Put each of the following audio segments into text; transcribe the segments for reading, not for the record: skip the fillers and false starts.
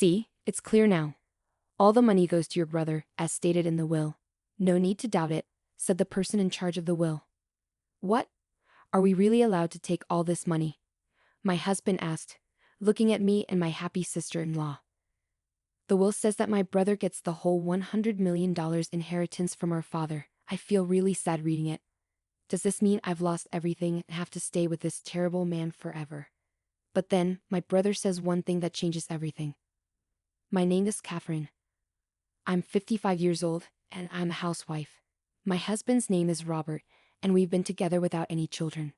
See, it's clear now. All the money goes to your brother, as stated in the will. No need to doubt it, said the person in charge of the will. What? Are we really allowed to take all this money? My husband asked, looking at me and my happy sister-in-law. The will says that my brother gets the whole $100 million inheritance from our father. I feel really sad reading it. Does this mean I've lost everything and have to stay with this terrible man forever? But then, my brother says one thing that changes everything. My name is Katherine. I'm 55 years old, and I'm a housewife. My husband's name is Robert, and we've been together without any children.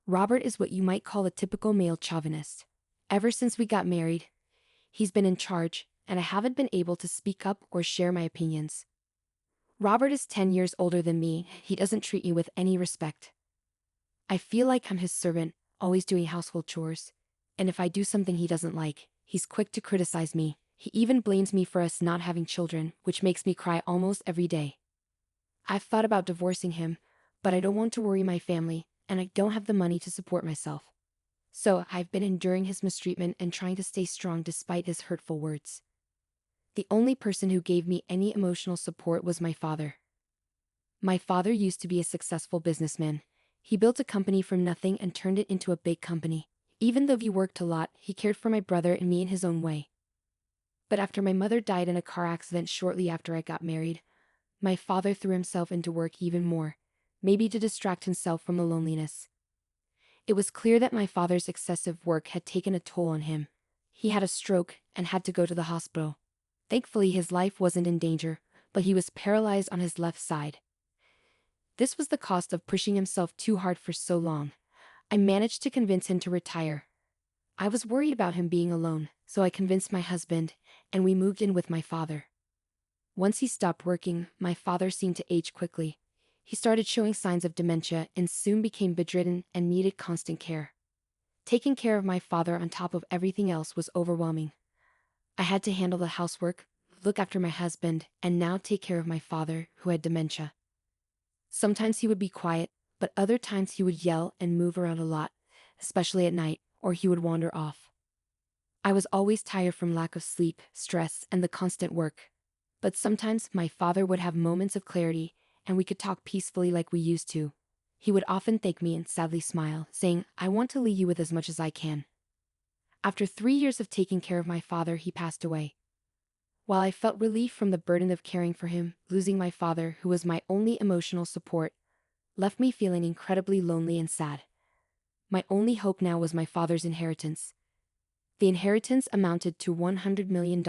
Robert is what you might call a typical male chauvinist. Ever since we got married, he's been in charge, and I haven't been able to speak up or share my opinions. Robert is 10 years older than me. He doesn't treat me with any respect. I feel like I'm his servant, always doing household chores. And if I do something he doesn't like, he's quick to criticize me. He even blames me for us not having children, which makes me cry almost every day. I've thought about divorcing him, but I don't want to worry my family, and I don't have the money to support myself. So I've been enduring his mistreatment and trying to stay strong despite his hurtful words. The only person who gave me any emotional support was my father. My father used to be a successful businessman. He built a company from nothing and turned it into a big company. Even though he worked a lot, he cared for my brother and me in his own way. But after my mother died in a car accident shortly after I got married, my father threw himself into work even more, maybe to distract himself from the loneliness. It was clear that my father's excessive work had taken a toll on him. He had a stroke and had to go to the hospital. Thankfully, his life wasn't in danger, but he was paralyzed on his left side. This was the cost of pushing himself too hard for so long. I managed to convince him to retire. I was worried about him being alone, so I convinced my husband, and we moved in with my father. Once he stopped working, my father seemed to age quickly. He started showing signs of dementia and soon became bedridden and needed constant care. Taking care of my father on top of everything else was overwhelming. I had to handle the housework, look after my husband, and now take care of my father, who had dementia. Sometimes he would be quiet, but other times he would yell and move around a lot, especially at night, or he would wander off. I was always tired from lack of sleep, stress, and the constant work. But sometimes my father would have moments of clarity, and we could talk peacefully like we used to. He would often thank me and sadly smile, saying, "I want to leave you with as much as I can." After 3 years of taking care of my father, he passed away. While I felt relief from the burden of caring for him, losing my father, who was my only emotional support, left me feeling incredibly lonely and sad. My only hope now was my father's inheritance. The inheritance amounted to $100 million,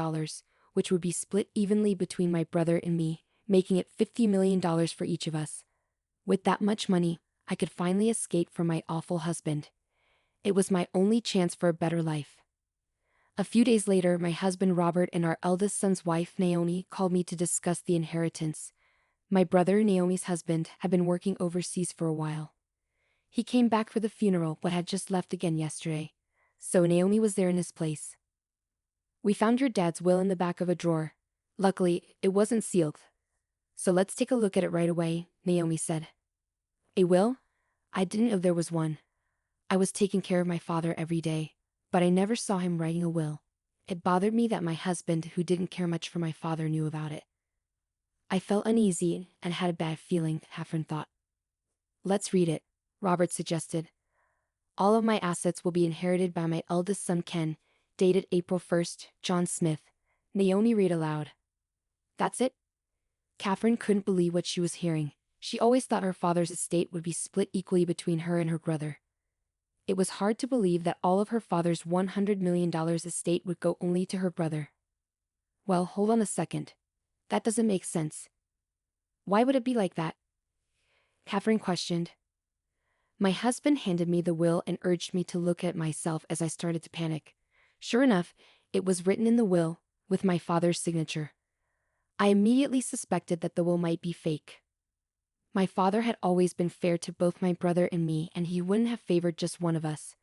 which would be split evenly between my brother and me, making it $50 million for each of us. With that much money, I could finally escape from my awful husband. It was my only chance for a better life. A few days later, my husband Robert and our eldest son's wife Naomi called me to discuss the inheritance. My brother, Naomi's husband, had been working overseas for a while. He came back for the funeral but had just left again yesterday, so Naomi was there in his place. "We found your dad's will in the back of a drawer. Luckily, it wasn't sealed. So let's take a look at it right away," Naomi said. "A will? I didn't know there was one. I was taking care of my father every day, but I never saw him writing a will. It bothered me that my husband, who didn't care much for my father, knew about it." I felt uneasy and had a bad feeling, Katherine thought. "Let's read it," Robert suggested. "All of my assets will be inherited by my eldest son Ken, dated April 1st, John Smith," Naomi read aloud. "That's it?" Katherine couldn't believe what she was hearing. She always thought her father's estate would be split equally between her and her brother. It was hard to believe that all of her father's $100 million estate would go only to her brother. "Well, hold on a second. That doesn't make sense. Why would it be like that?" Katherine questioned. My husband handed me the will and urged me to look at myself as I started to panic. Sure enough, it was written in the will, with my father's signature. I immediately suspected that the will might be fake. My father had always been fair to both my brother and me, and he wouldn't have favored just one of us.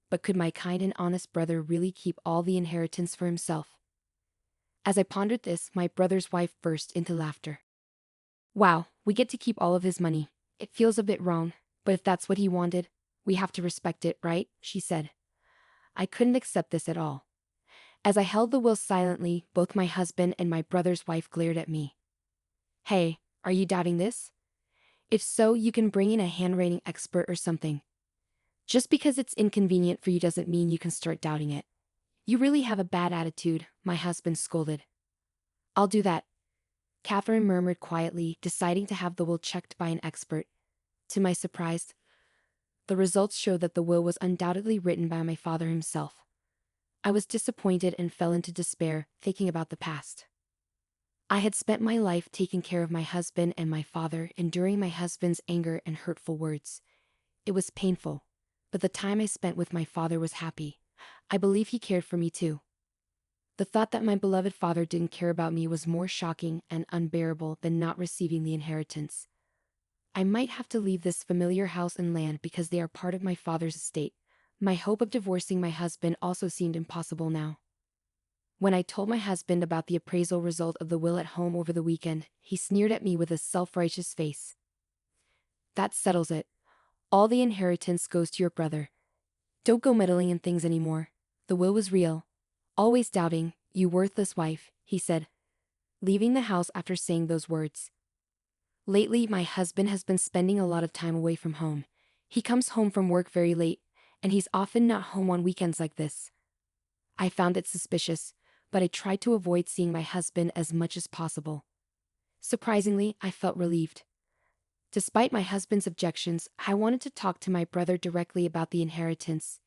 But could my kind and honest brother really keep all the inheritance for himself? As I pondered this, my brother's wife burst into laughter. "Wow, we get to keep all of his money. It feels a bit wrong, but if that's what he wanted, we have to respect it, right?" she said. I couldn't accept this at all. As I held the will silently, both my husband and my brother's wife glared at me. Hey, are you doubting this? If so, you can bring in a handwriting expert or something. Just because it's inconvenient for you doesn't mean you can start doubting it. You really have a bad attitude, my husband scolded. I'll do that, Katherine murmured quietly, deciding to have the will checked by an expert. To my surprise, the results showed that the will was undoubtedly written by my father himself. I was disappointed and fell into despair, thinking about the past. I had spent my life taking care of my husband and my father, enduring my husband's anger and hurtful words. It was painful, but the time I spent with my father was happy. I believe he cared for me too. The thought that my beloved father didn't care about me was more shocking and unbearable than not receiving the inheritance. I might have to leave this familiar house and land because they are part of my father's estate. My hope of divorcing my husband also seemed impossible now. When I told my husband about the appraisal result of the will at home over the weekend, he sneered at me with a self-righteous face. That settles it. All the inheritance goes to your brother. Don't go meddling in things anymore. The will was real. Always doubting, you worthless wife, he said, leaving the house after saying those words. Lately, my husband has been spending a lot of time away from home. He comes home from work very late, and he's often not home on weekends like this. I found it suspicious, but I tried to avoid seeing my husband as much as possible. Surprisingly, I felt relieved. Despite my husband's objections, I wanted to talk to my brother directly about the inheritance.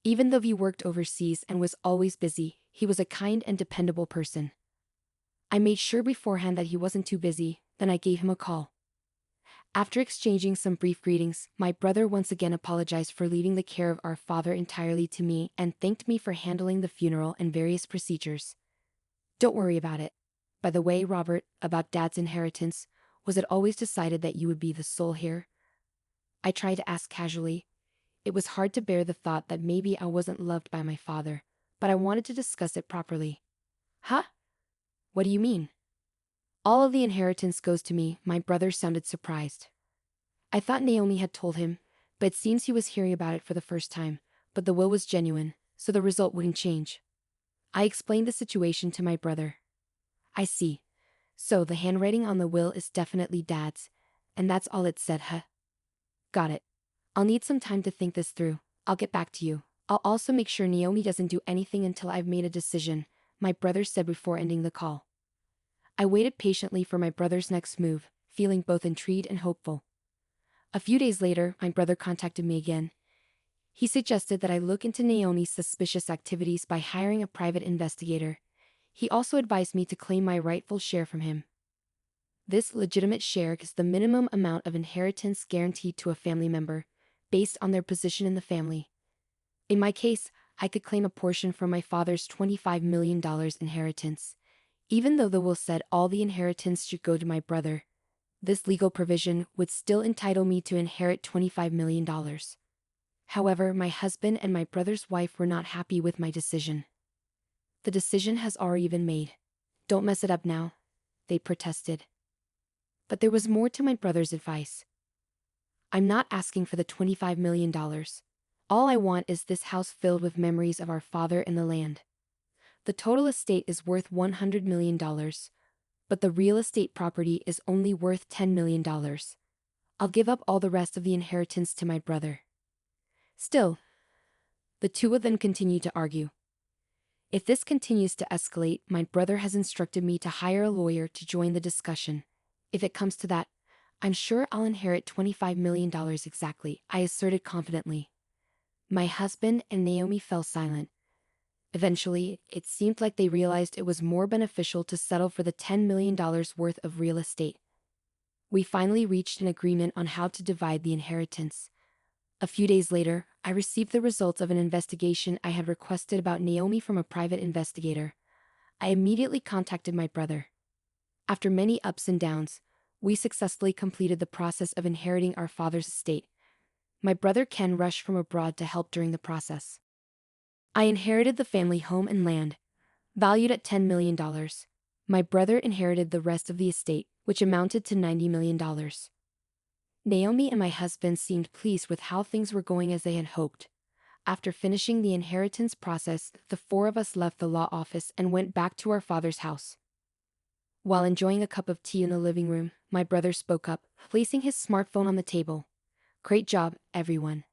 Even though he worked overseas and was always busy, he was a kind and dependable person. I made sure beforehand that he wasn't too busy, then I gave him a call. After exchanging some brief greetings, my brother once again apologized for leaving the care of our father entirely to me and thanked me for handling the funeral and various procedures. Don't worry about it. By the way, Robert, about Dad's inheritance, was it always decided that you would be the sole heir? I tried to ask casually. It was hard to bear the thought that maybe I wasn't loved by my father, but I wanted to discuss it properly. Huh? What do you mean? All of the inheritance goes to me, my brother sounded surprised. I thought Naomi had told him, but it seems he was hearing about it for the first time, but the will was genuine, so the result wouldn't change. I explained the situation to my brother. I see. So the handwriting on the will is definitely Dad's, and that's all it said, huh? Got it. I'll need some time to think this through. I'll get back to you. I'll also make sure Naomi doesn't do anything until I've made a decision, my brother said before ending the call. I waited patiently for my brother's next move, feeling both intrigued and hopeful. A few days later, my brother contacted me again. He suggested that I look into Naomi's suspicious activities by hiring a private investigator. He also advised me to claim my rightful share from him. This legitimate share is the minimum amount of inheritance guaranteed to a family member, based on their position in the family. In my case, I could claim a portion from my father's $25 million inheritance. Even though the will said all the inheritance should go to my brother, this legal provision would still entitle me to inherit $25 million. However, my husband and my brother's wife were not happy with my decision. The decision has already been made. Don't mess it up now, they protested. But there was more to my brother's advice. I'm not asking for the $25 million. All I want is this house filled with memories of our father and the land. The total estate is worth $100 million, but the real estate property is only worth $10 million. I'll give up all the rest of the inheritance to my brother. Still, the two of them continue to argue. If this continues to escalate, my brother has instructed me to hire a lawyer to join the discussion. If it comes to that, I'm sure I'll inherit $25 million exactly, I asserted confidently. My husband and Naomi fell silent. Eventually, it seemed like they realized it was more beneficial to settle for the $10 million worth of real estate. We finally reached an agreement on how to divide the inheritance. A few days later, I received the results of an investigation I had requested about Naomi from a private investigator. I immediately contacted my brother. After many ups and downs, we successfully completed the process of inheriting our father's estate. My brother Ken rushed from abroad to help during the process. I inherited the family home and land, valued at $10 million. My brother inherited the rest of the estate, which amounted to $90 million. Naomi and my husband seemed pleased with how things were going as they had hoped. After finishing the inheritance process, the four of us left the law office and went back to our father's house. While enjoying a cup of tea in the living room, my brother spoke up, placing his smartphone on the table. "Great job, everyone.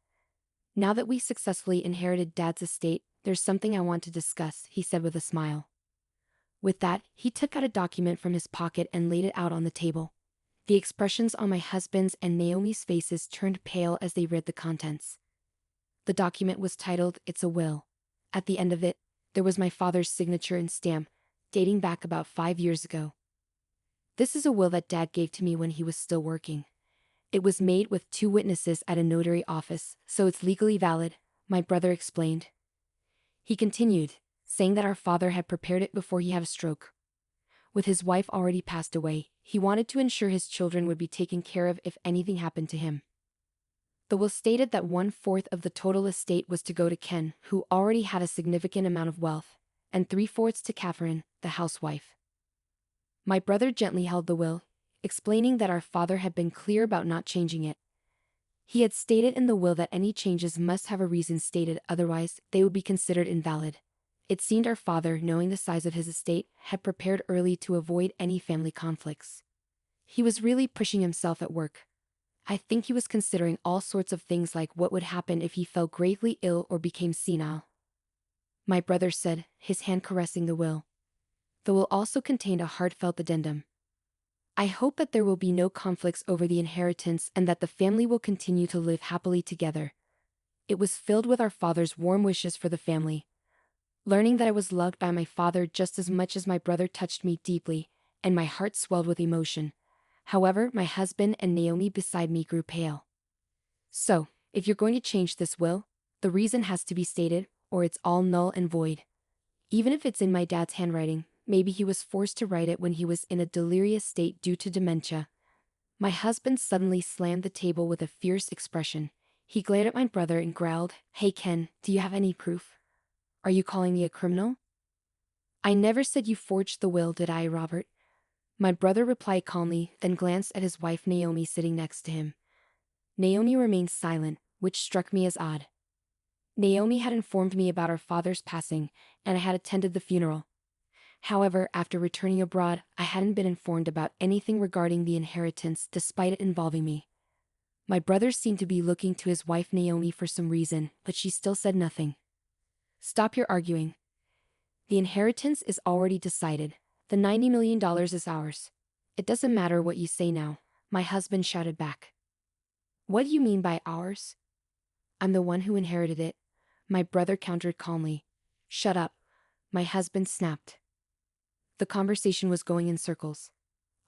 Now that we successfully inherited Dad's estate, there's something I want to discuss," he said with a smile. With that, he took out a document from his pocket and laid it out on the table. The expressions on my husband's and Naomi's faces turned pale as they read the contents. The document was titled, "It's a Will." At the end of it, there was my father's signature and stamp, dating back about 5 years ago. "This is a will that Dad gave to me when he was still working. It was made with 2 witnesses at a notary office, so it's legally valid," my brother explained. He continued, saying that our father had prepared it before he had a stroke. With his wife already passed away, he wanted to ensure his children would be taken care of if anything happened to him. The will stated that 1/4 of the total estate was to go to Ken, who already had a significant amount of wealth, and 3/4 to Katherine, the housewife. My brother gently held the will, explaining that our father had been clear about not changing it. He had stated in the will that any changes must have a reason stated, otherwise they would be considered invalid. It seemed our father, knowing the size of his estate, had prepared early to avoid any family conflicts. He was really pushing himself at work. I think he was considering all sorts of things, like what would happen if he fell gravely ill or became senile. My brother said, his hand caressing the will. The will also contained a heartfelt addendum. "I hope that there will be no conflicts over the inheritance and that the family will continue to live happily together." It was filled with our father's warm wishes for the family. Learning that I was loved by my father just as much as my brother touched me deeply, and my heart swelled with emotion. However, my husband and Naomi beside me grew pale. "So, if you're going to change this will, the reason has to be stated, or it's all null and void. Even if it's in my dad's handwriting, maybe he was forced to write it when he was in a delirious state due to dementia." My husband suddenly slammed the table with a fierce expression. He glared at my brother and growled, "Hey Ken, do you have any proof? Are you calling me a criminal?" "I never said you forged the will, did I, Robert?" My brother replied calmly, then glanced at his wife Naomi sitting next to him. Naomi remained silent, which struck me as odd. Naomi had informed me about our father's passing, and I had attended the funeral. However, after returning abroad, I hadn't been informed about anything regarding the inheritance despite it involving me. My brother seemed to be looking to his wife Naomi for some reason, but she still said nothing. "Stop your arguing. The inheritance is already decided. The $90 million is ours. It doesn't matter what you say now," my husband shouted back. "What do you mean by ours? I'm the one who inherited it," my brother countered calmly. "Shut up," my husband snapped. The conversation was going in circles.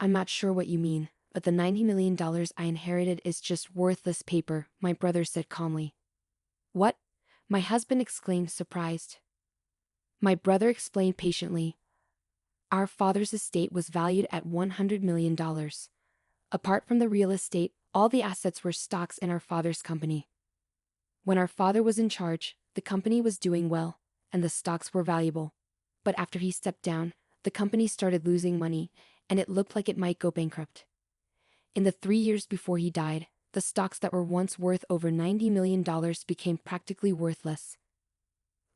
"I'm not sure what you mean, but the $90 million I inherited is just worthless paper," my brother said calmly. "What?" my husband exclaimed, surprised. My brother explained patiently. "Our father's estate was valued at $100 million. Apart from the real estate, all the assets were stocks in our father's company. When our father was in charge, the company was doing well, and the stocks were valuable. But after he stepped down, the company started losing money, and it looked like it might go bankrupt. In the 3 years before he died, the stocks that were once worth over $90 million became practically worthless."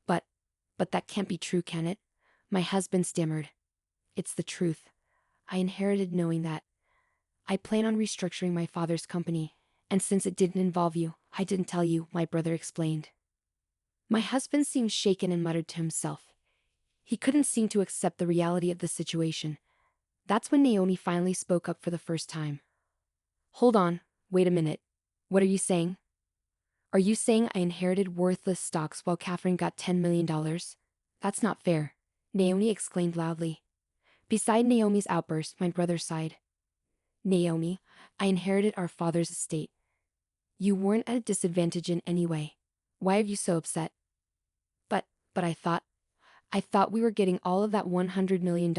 But that can't be true, can it?" my husband stammered. "It's the truth. I inherited knowing that. I plan on restructuring my father's company, and since it didn't involve you, I didn't tell you," my brother explained. My husband seemed shaken and muttered to himself. He couldn't seem to accept the reality of the situation. That's when Naomi finally spoke up for the first time. "Hold on, wait a minute. What are you saying? Are you saying I inherited worthless stocks while Katherine got $10 million? That's not fair," Naomi exclaimed loudly. Beside Naomi's outburst, my brother sighed. "Naomi, I inherited our father's estate. You weren't at a disadvantage in any way. Why are you so upset?" But I thought we were getting all of that $100 million.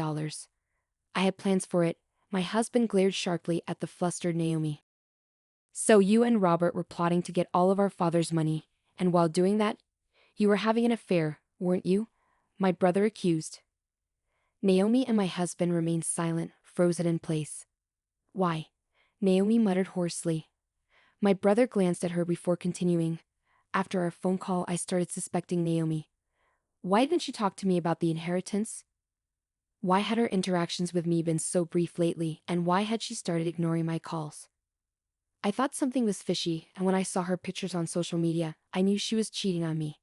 I had plans for it." My husband glared sharply at the flustered Naomi. "So you and Robert were plotting to get all of our father's money, and while doing that, you were having an affair, weren't you?" my brother accused. Naomi and my husband remained silent, frozen in place. "Why?" Naomi muttered hoarsely. My brother glanced at her before continuing. After our phone call, I started suspecting Naomi. Why didn't she talk to me about the inheritance? Why had her interactions with me been so brief lately, and why had she started ignoring my calls? I thought something was fishy, and when I saw her pictures on social media, I knew she was cheating on me.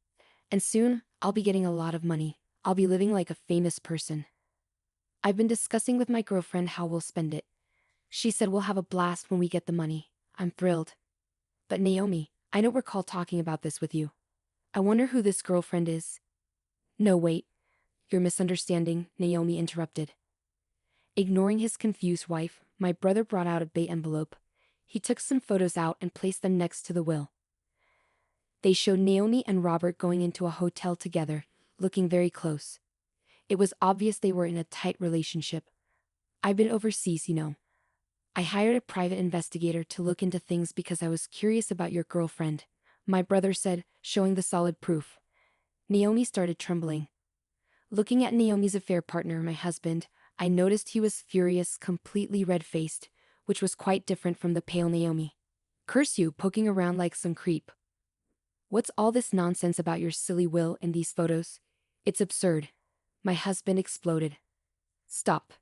And soon, I'll be getting a lot of money. I'll be living like a famous person. I've been discussing with my girlfriend how we'll spend it. She said we'll have a blast when we get the money. I'm thrilled. But Naomi, I don't recall talking about this with you. I wonder who this girlfriend is. No, wait. You're misunderstanding, Naomi interrupted. Ignoring his confused wife, my brother brought out a bait envelope. He took some photos out and placed them next to the will. They showed Naomi and Robert going into a hotel together, looking very close. It was obvious they were in a tight relationship. I've been overseas, you know. I hired a private investigator to look into things because I was curious about your girlfriend, my brother said, showing the solid proof. Naomi started trembling. Looking at Naomi's affair partner, my husband, I noticed he was furious, completely red-faced, which was quite different from the pale Naomi. Curse you, poking around like some creep. What's all this nonsense about your silly will in these photos? It's absurd. My husband exploded. Stop.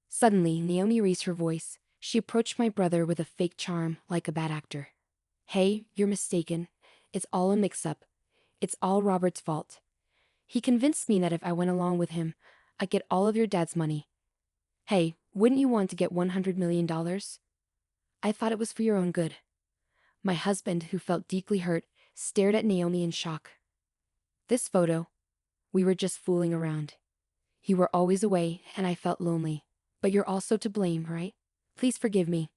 Suddenly, Naomi raised her voice. She approached my brother with a fake charm, like a bad actor. Hey, you're mistaken. It's all a mix-up. It's all Robert's fault. He convinced me that if I went along with him, I'd get all of your dad's money. Hey, wouldn't you want to get $100 million? I thought it was for your own good. My husband, who felt deeply hurt, stared at Naomi in shock. This photo? We were just fooling around. You were always away, and I felt lonely. But you're also to blame, right? Please forgive me.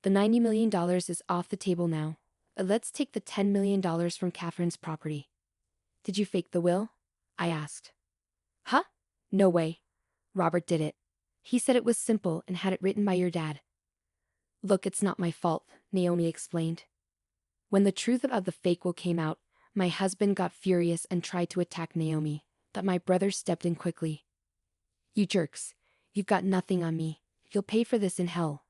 The $90 million is off the table now. Let's take the $10 million from Katherine's property. Did you fake the will? I asked. Huh? No way. Robert did it. He said it was simple and had it written by your dad. Look, it's not my fault, Naomi explained. When the truth about the fake will came out, my husband got furious and tried to attack Naomi, but my brother stepped in quickly. You jerks. You've got nothing on me. You'll pay for this in hell.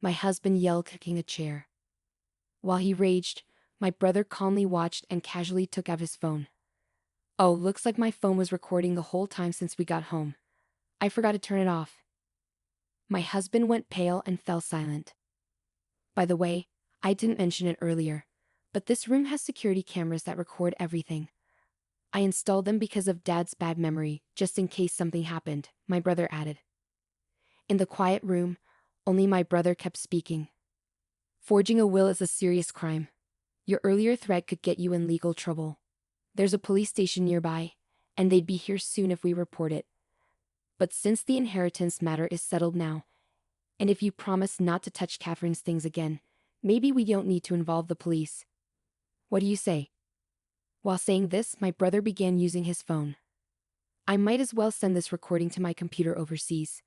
My husband yelled, kicking a chair. While he raged, my brother calmly watched and casually took out his phone. Oh, looks like my phone was recording the whole time since we got home. I forgot to turn it off. My husband went pale and fell silent. By the way, I didn't mention it earlier, but this room has security cameras that record everything. I installed them because of Dad's bad memory, just in case something happened, my brother added. In the quiet room, only my brother kept speaking. Forging a will is a serious crime. Your earlier threat could get you in legal trouble. There's a police station nearby, and they'd be here soon if we report it. But since the inheritance matter is settled now, and if you promise not to touch Katherine's things again, maybe we don't need to involve the police. What do you say? While saying this, my brother began using his phone. I might as well send this recording to my computer overseas.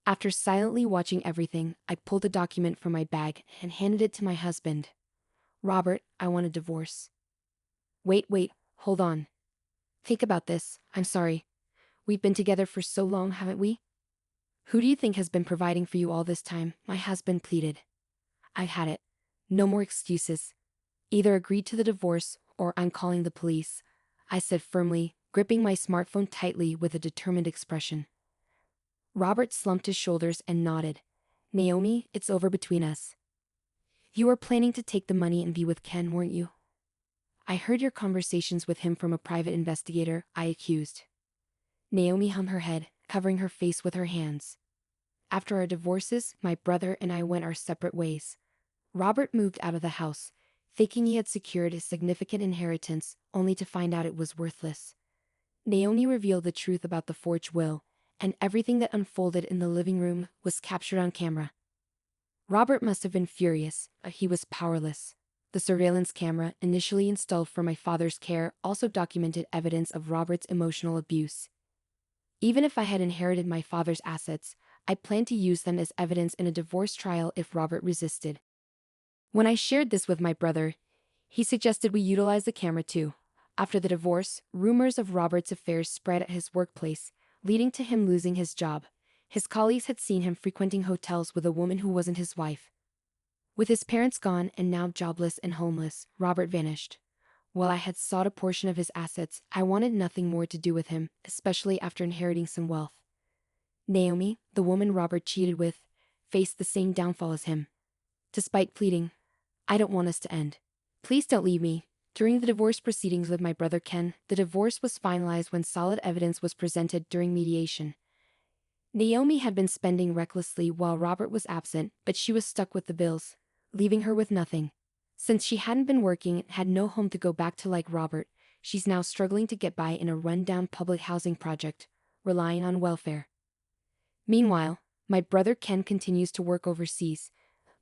After silently watching everything, I pulled a document from my bag and handed it to my husband. Robert, I want a divorce. Wait, hold on. Think about this. I'm sorry. We've been together for so long, haven't we? Who do you think has been providing for you all this time? My husband pleaded. I've had it. No more excuses. Either agree to the divorce or I'm calling the police, I said firmly, gripping my smartphone tightly with a determined expression. Robert slumped his shoulders and nodded. Naomi, it's over between us. You were planning to take the money and be with Ken, weren't you? I heard your conversations with him from a private investigator, I accused. Naomi hung her head, covering her face with her hands. After our divorces, my brother and I went our separate ways. Robert moved out of the house, thinking he had secured his significant inheritance, only to find out it was worthless. Naomi revealed the truth about the forged will, and everything that unfolded in the living room was captured on camera. Robert must have been furious, but he was powerless. The surveillance camera, initially installed for my father's care, also documented evidence of Robert's emotional abuse. Even if I had inherited my father's assets, I planned to use them as evidence in a divorce trial if Robert resisted. When I shared this with my brother, he suggested we utilize the camera too. After the divorce, rumors of Robert's affairs spread at his workplace, leading to him losing his job. His colleagues had seen him frequenting hotels with a woman who wasn't his wife. With his parents gone and now jobless and homeless, Robert vanished. While I had sought a portion of his assets, I wanted nothing more to do with him, especially after inheriting some wealth. Naomi, the woman Robert cheated with, faced the same downfall as him. Despite pleading, "I don't want us to end. Please don't leave me." During the divorce proceedings with my brother Ken, the divorce was finalized when solid evidence was presented during mediation. Naomi had been spending recklessly while Robert was absent, but she was stuck with the bills, leaving her with nothing. Since she hadn't been working and had no home to go back to like Robert, she's now struggling to get by in a rundown public housing project, relying on welfare. Meanwhile, my brother Ken continues to work overseas,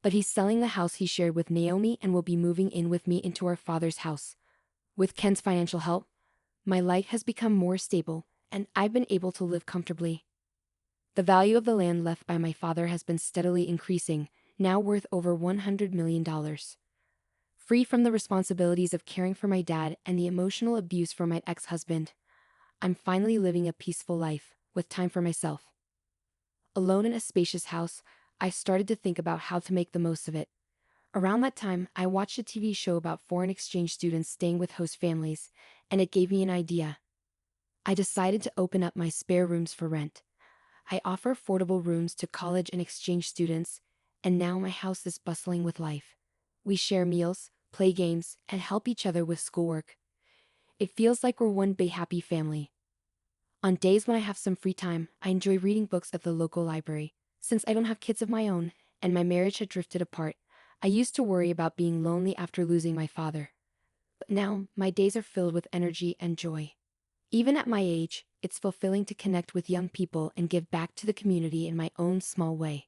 but he's selling the house he shared with Naomi and will be moving in with me into our father's house. With Ken's financial help, my life has become more stable, and I've been able to live comfortably. The value of the land left by my father has been steadily increasing, now worth over $100 million. Free from the responsibilities of caring for my dad and the emotional abuse from my ex-husband, I'm finally living a peaceful life, with time for myself. Alone in a spacious house, I started to think about how to make the most of it. Around that time, I watched a TV show about foreign exchange students staying with host families, and it gave me an idea. I decided to open up my spare rooms for rent. I offer affordable rooms to college and exchange students, and now my house is bustling with life. We share meals, play games, and help each other with schoolwork. It feels like we're one big happy family. On days when I have some free time, I enjoy reading books at the local library. Since I don't have kids of my own, and my marriage had drifted apart, I used to worry about being lonely after losing my father. But now, my days are filled with energy and joy. Even at my age, it's fulfilling to connect with young people and give back to the community in my own small way.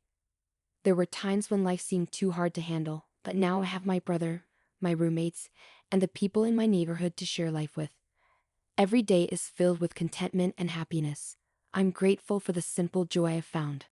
There were times when life seemed too hard to handle, but now I have my brother, my roommates, and the people in my neighborhood to share life with. Every day is filled with contentment and happiness. I'm grateful for the simple joy I've found.